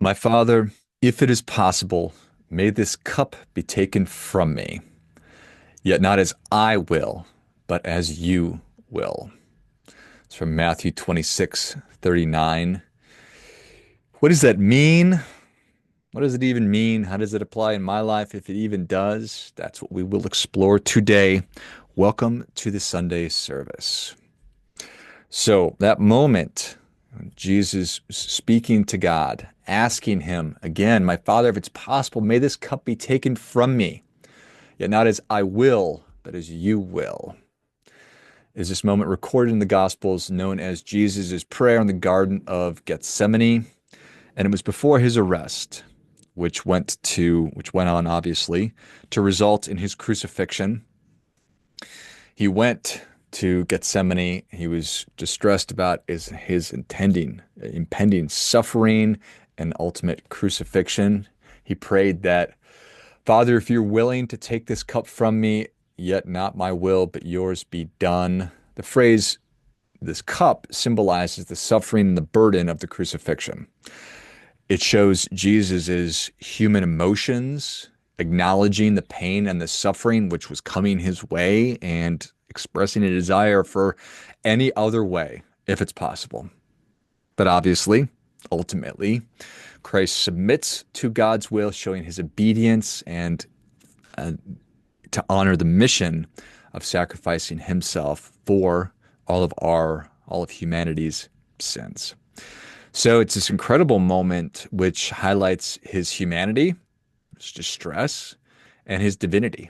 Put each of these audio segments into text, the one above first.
My Father, if it is possible, may this cup be taken from me, yet not as I will, but as you will. It's from Matthew 26:39. What does that mean? What does it even mean? How does it apply in my life, if it even does? That's what we will explore today. Welcome to the Sunday service. So, that moment, Jesus speaking to God, asking him again, My Father, if it's possible, may this cup be taken from me, yet not as I will, but as you will. Is this moment recorded in the Gospels known as Jesus' prayer in the Garden of Gethsemane, and it was before his arrest, which went on obviously to result in his crucifixion. He went to Gethsemane. He was distressed about his impending suffering and ultimate crucifixion. He prayed that, Father, if you're willing to take this cup from me, yet not my will, but yours be done. The phrase, this cup, symbolizes the suffering and the burden of the crucifixion. It shows Jesus's human emotions, acknowledging the pain and the suffering which was coming his way and expressing a desire for any other way, if it's possible. But obviously, ultimately, Christ submits to God's will, showing his obedience and uh, to honor the mission of sacrificing himself for all of humanity's sins. So it's this incredible moment which highlights his humanity, his distress, and his divinity.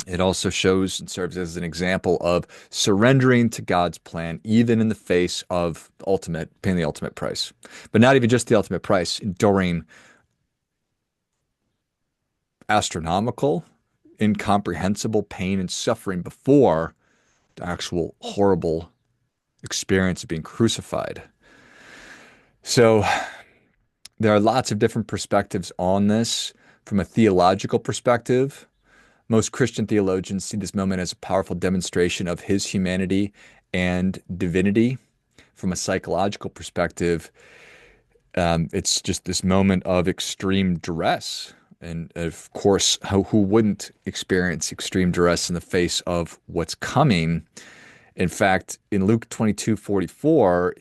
It also shows and serves as an example of surrendering to God's plan, even in the face of paying the ultimate price. But not even just the ultimate price, enduring astronomical, incomprehensible pain and suffering before the actual horrible experience of being crucified. So there are lots of different perspectives on this. From a theological perspective, most Christian theologians see this moment as a powerful demonstration of his humanity and divinity. From a psychological perspective, it's just this moment of extreme duress. And of course, who wouldn't experience extreme duress in the face of what's coming? In fact, in Luke 22:44,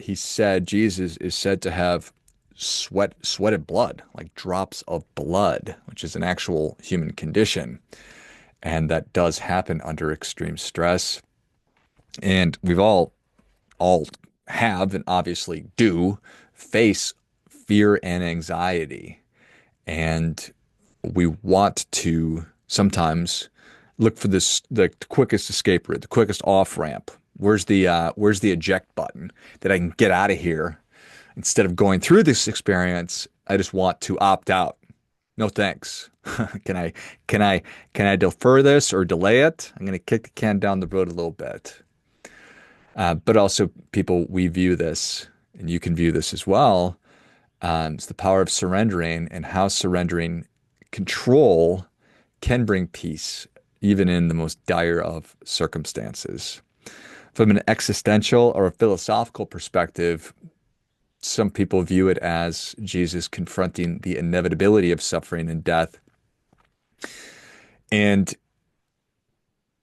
Jesus is said to have sweated blood, like drops of blood, which is an actual human condition. And that does happen under extreme stress. And we've all have and obviously do face fear and anxiety. And we want to sometimes look for the quickest escape route, the quickest off ramp. Where's the eject button that I can get out of here? Instead of going through this experience, I just want to opt out. No thanks. Can I can I defer this or delay it? I'm going to kick the can down the road a little bit. But also, people, we view this, and you can view this as well. It's the power of surrendering and how surrendering control can bring peace, even in the most dire of circumstances. From an existential or a philosophical perspective, some people view it as Jesus confronting the inevitability of suffering and death. And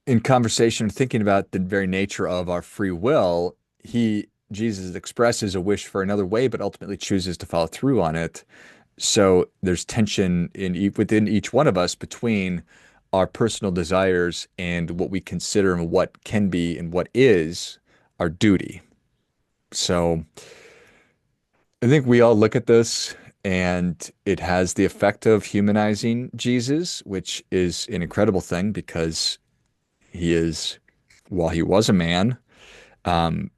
in conversation, thinking about the very nature of our free will, Jesus expresses a wish for another way, but ultimately chooses to follow through on it. So there's tension within each one of us between our personal desires and what we consider and what can be and what is our duty. So I think we all look at this and it has the effect of humanizing Jesus, which is an incredible thing because while he was a man, um,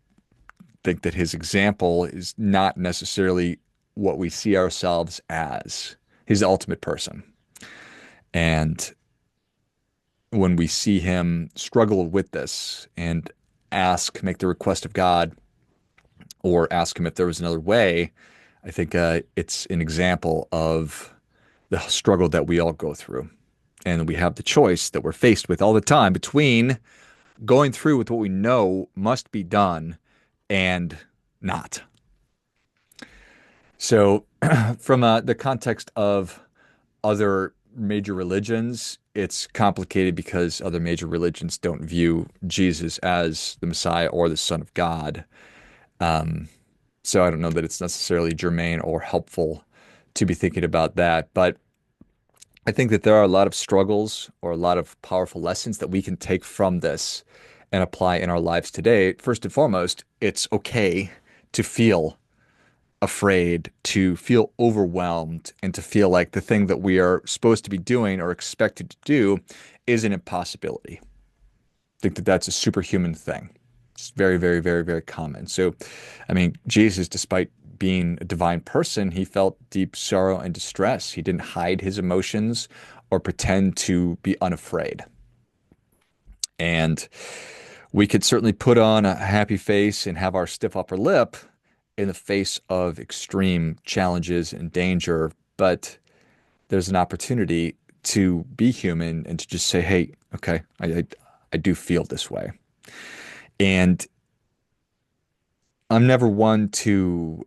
think that his example is not necessarily what we see ourselves as. He's the ultimate person. And when we see him struggle with this and make the request of God, or ask him if there was another way, I think it's an example of the struggle that we all go through. And we have the choice that we're faced with all the time between going through with what we know must be done and not. So, from the context of other major religions, it's complicated because other major religions don't view Jesus as the Messiah or the Son of God. Um, so I don't know that it's necessarily germane or helpful to be thinking about that. But I think that there are a lot of struggles or a lot of powerful lessons that we can take from this and apply in our lives today. First and foremost, it's okay to feel afraid, to feel overwhelmed, and to feel like the thing that we are supposed to be doing or expected to do is an impossibility. I think that that's a superhuman thing. It's very, very, very, very common. So, I mean, Jesus, despite being a divine person, he felt deep sorrow and distress. He didn't hide his emotions or pretend to be unafraid. And we could certainly put on a happy face and have our stiff upper lip in the face of extreme challenges and danger, but there's an opportunity to be human and to just say, hey, okay, I do feel this way. And I'm never one to,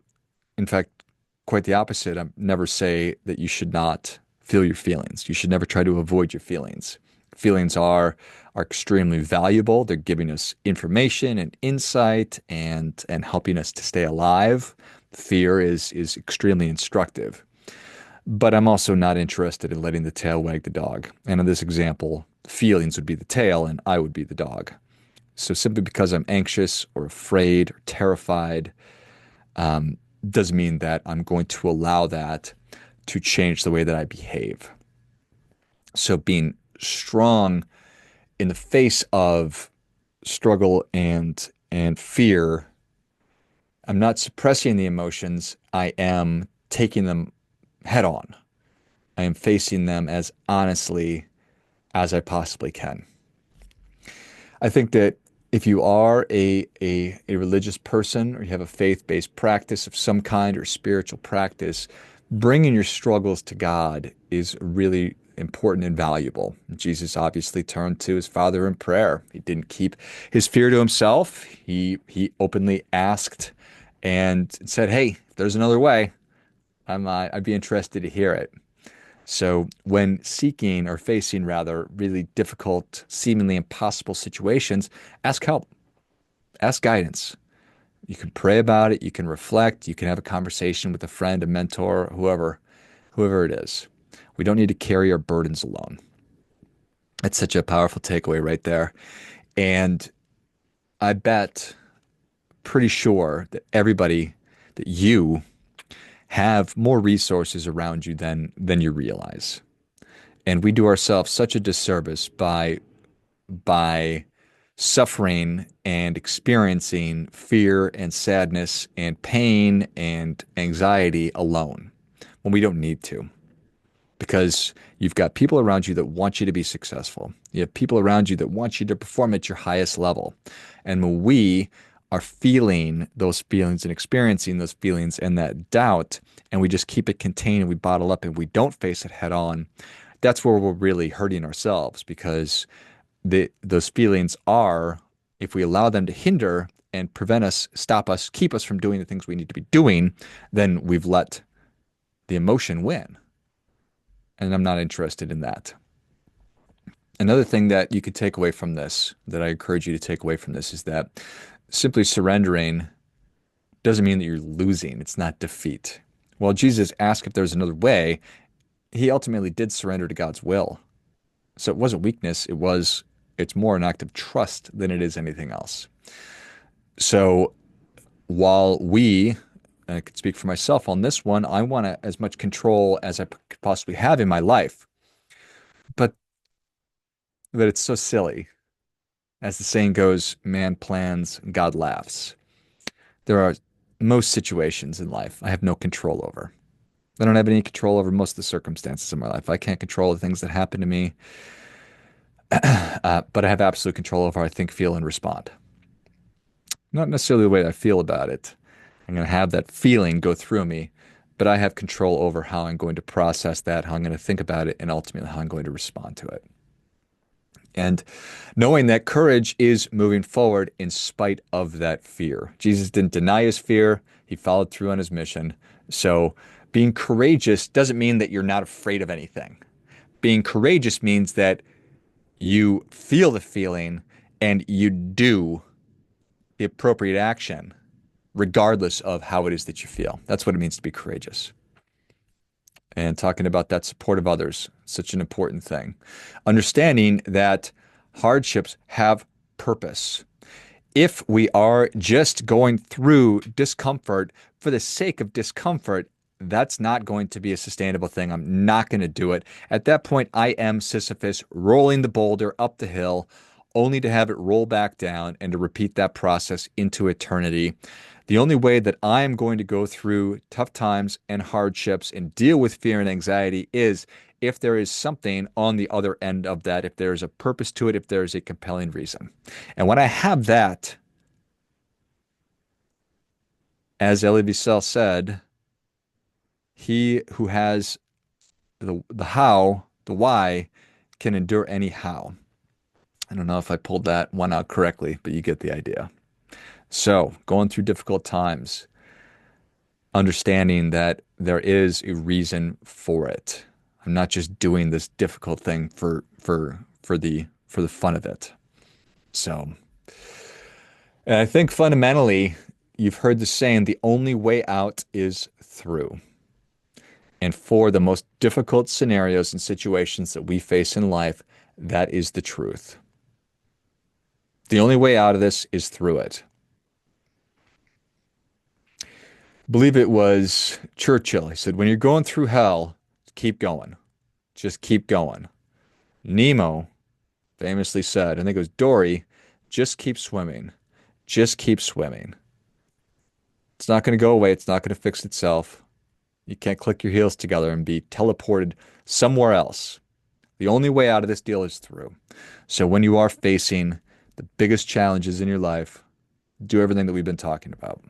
in fact, quite the opposite. I never say that you should not feel your feelings. You should never try to avoid your feelings. Feelings are extremely valuable. They're giving us information and insight and helping us to stay alive. Fear is extremely instructive. But I'm also not interested in letting the tail wag the dog. And in this example, feelings would be the tail and I would be the dog. So simply because I'm anxious or afraid or terrified, doesn't mean that I'm going to allow that to change the way that I behave. So being strong in the face of struggle and fear, I'm not suppressing the emotions. I am taking them head on. I am facing them as honestly as I possibly can. I think that if you are a religious person or you have a faith-based practice of some kind or spiritual practice, bringing your struggles to God is really important and valuable. Jesus obviously turned to his Father in prayer. He didn't keep his fear to himself. He openly asked and said, "Hey, if there's another way, I'd be interested to hear it." So when seeking or facing rather really difficult, seemingly impossible situations, ask help, ask guidance. You can pray about it, you can reflect, you can have a conversation with a friend, a mentor, whoever it is. We don't need to carry our burdens alone. That's such a powerful takeaway right there. And I bet, pretty sure that everybody, that you have more resources around you than you realize. And we do ourselves such a disservice by suffering and experiencing fear and sadness and pain and anxiety alone when we don't need to. Because you've got people around you that want you to be successful. You have people around you that want you to perform at your highest level. And when we are feeling those feelings and experiencing those feelings and that doubt, and we just keep it contained and we bottle up and we don't face it head on, that's where we're really hurting ourselves because those feelings are, if we allow them to hinder and prevent us, stop us, keep us from doing the things we need to be doing, then we've let the emotion win. And I'm not interested in that. Another thing that you could take away from this, that I encourage you to take away from this, is that simply surrendering doesn't mean that you're losing. It's not defeat. While Jesus asked if there's another way, he ultimately did surrender to God's will. So it wasn't weakness. It's more an act of trust than it is anything else. So while and I could speak for myself on this one, I want as much control as I could possibly have in my life. But it's so silly. As the saying goes, man plans, God laughs. There are most situations in life I have no control over. I don't have any control over most of the circumstances in my life. I can't control the things that happen to me, but I have absolute control over how I think, feel, and respond. Not necessarily the way that I feel about it. I'm going to have that feeling go through me, but I have control over how I'm going to process that, how I'm going to think about it, and ultimately how I'm going to respond to it. And knowing that courage is moving forward in spite of that fear. Jesus didn't deny his fear. He followed through on his mission. So being courageous doesn't mean that you're not afraid of anything. Being courageous means that you feel the feeling and you do the appropriate action, regardless of how it is that you feel. That's what it means to be courageous. And talking about that support of others, such an important thing. Understanding that hardships have purpose. If we are just going through discomfort for the sake of discomfort, that's not going to be a sustainable thing. I'm not going to do it. At that point, I am Sisyphus rolling the boulder up the hill, only to have it roll back down and to repeat that process into eternity. The only way that I am going to go through tough times and hardships and deal with fear and anxiety is if there is something on the other end of that, if there is a purpose to it, if there is a compelling reason. And when I have that, as Elie Wiesel said, he who has the how, the why, can endure any how. I don't know if I pulled that one out correctly, but you get the idea. So, going through difficult times, understanding that there is a reason for it. I'm not just doing this difficult thing for the fun of it. So, and I think fundamentally, you've heard the saying, the only way out is through. And for the most difficult scenarios and situations that we face in life, that is the truth. The only way out of this is through it. I believe it was Churchill. He said, when you're going through hell, keep going. Just keep going. Nemo famously said, I think it was Dory, just keep swimming. Just keep swimming. It's not going to go away. It's not going to fix itself. You can't click your heels together and be teleported somewhere else. The only way out of this deal is through. So when you are facing the biggest challenges in your life, do everything that we've been talking about.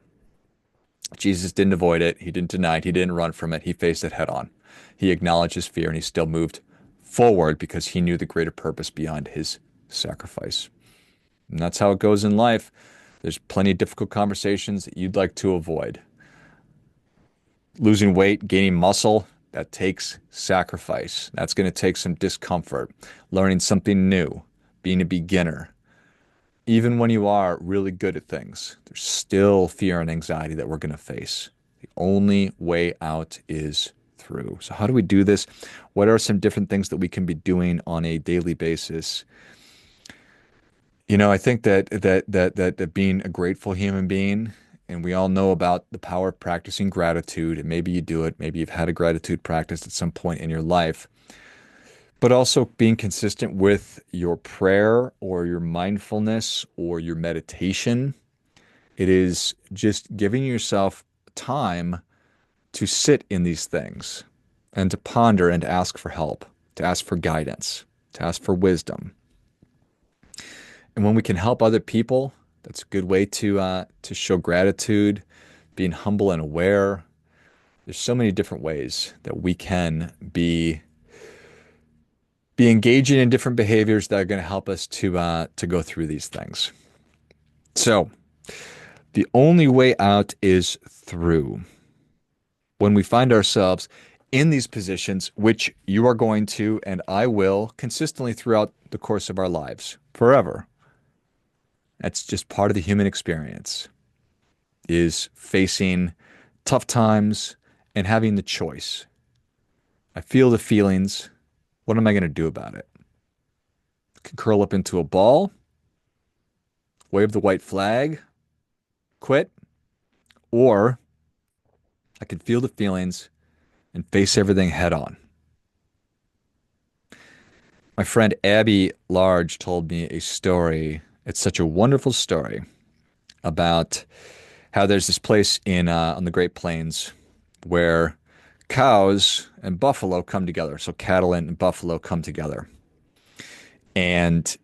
Jesus didn't avoid it. He didn't deny it. He didn't run from it. He faced it head on. He acknowledged his fear and he still moved forward because he knew the greater purpose beyond his sacrifice. And that's how it goes in life. There's plenty of difficult conversations that you'd like to avoid. Losing weight, gaining muscle, that takes sacrifice. That's going to take some discomfort. Learning something new, being a beginner. Even when you are really good at things, there's still fear and anxiety that we're going to face. The only way out is through. So how do we do this? What are some different things that we can be doing on a daily basis? I think that being a grateful human being, and we all know about the power of practicing gratitude, and maybe you do it, maybe you've had a gratitude practice at some point in your life, but also being consistent with your prayer or your mindfulness or your meditation. It is just giving yourself time to sit in these things and to ponder and to ask for help, to ask for guidance, to ask for wisdom. And when we can help other people, that's a good way to show gratitude, being humble and aware. There's so many different ways that we can be engaging in different behaviors that are going to help us to go through these things. So the only way out is through. When we find ourselves in these positions, which you are going to, and I will, consistently throughout the course of our lives, forever. That's just part of the human experience, is facing tough times and having the choice. I feel the feelings. What am I going to do about it? I can curl up into a ball, wave the white flag, quit, or I can feel the feelings and face everything head on. My friend Abby Large told me a story. It's such a wonderful story about how there's this place on the Great Plains where cows and buffalo come together. So cattle and buffalo come together. And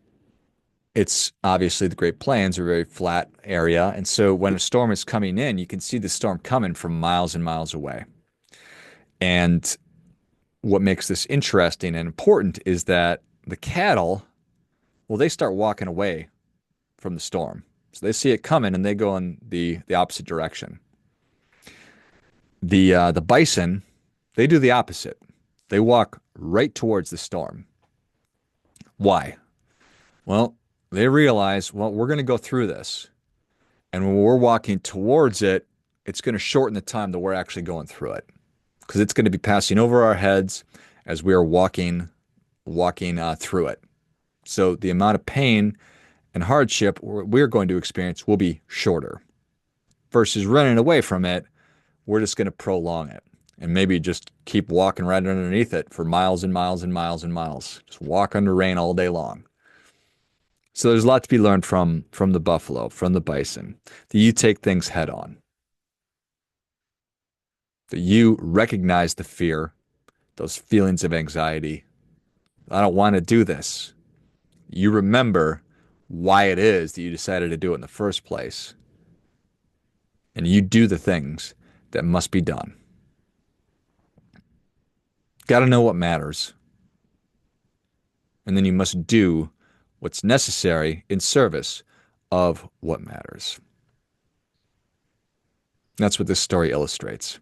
it's obviously the Great Plains are a very flat area. And so when a storm is coming in, you can see the storm coming from miles and miles away. And what makes this interesting and important is that the cattle, well, they start walking away from the storm. So they see it coming and they go in the opposite direction. The bison, they do the opposite. They walk right towards the storm. Why? Well, they realize, well, we're going to go through this. And when we're walking towards it, it's going to shorten the time that we're actually going through it because it's going to be passing over our heads as we are walking through it. So the amount of pain and hardship we're going to experience will be shorter versus running away from it. We're just going to prolong it and maybe just keep walking right underneath it for miles and miles and miles and miles. Just walk under rain all day long. So there's a lot to be learned from the buffalo, from the bison, that you take things head on, that you recognize the fear, those feelings of anxiety. I don't want to do this. You remember why it is that you decided to do it in the first place, and you do the things that must be done. Got to know what matters, and then you must do what's necessary in service of what matters. That's what this story illustrates.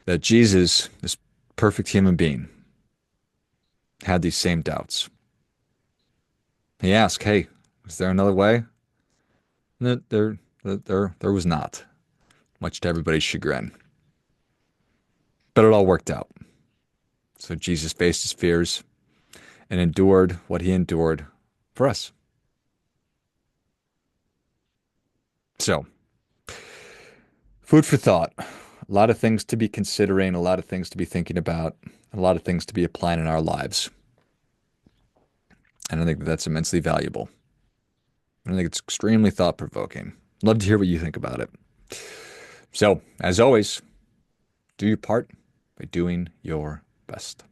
That Jesus, this perfect human being, had these same doubts. He asked, "Hey, is there another way?" And there was not, much to everybody's chagrin. But it all worked out. So Jesus faced his fears and endured what he endured for us. So, food for thought. A lot of things to be considering, a lot of things to be thinking about, a lot of things to be applying in our lives. And I think that's immensely valuable. And I think it's extremely thought-provoking. Love to hear what you think about it. So, as always, do your part by doing your best.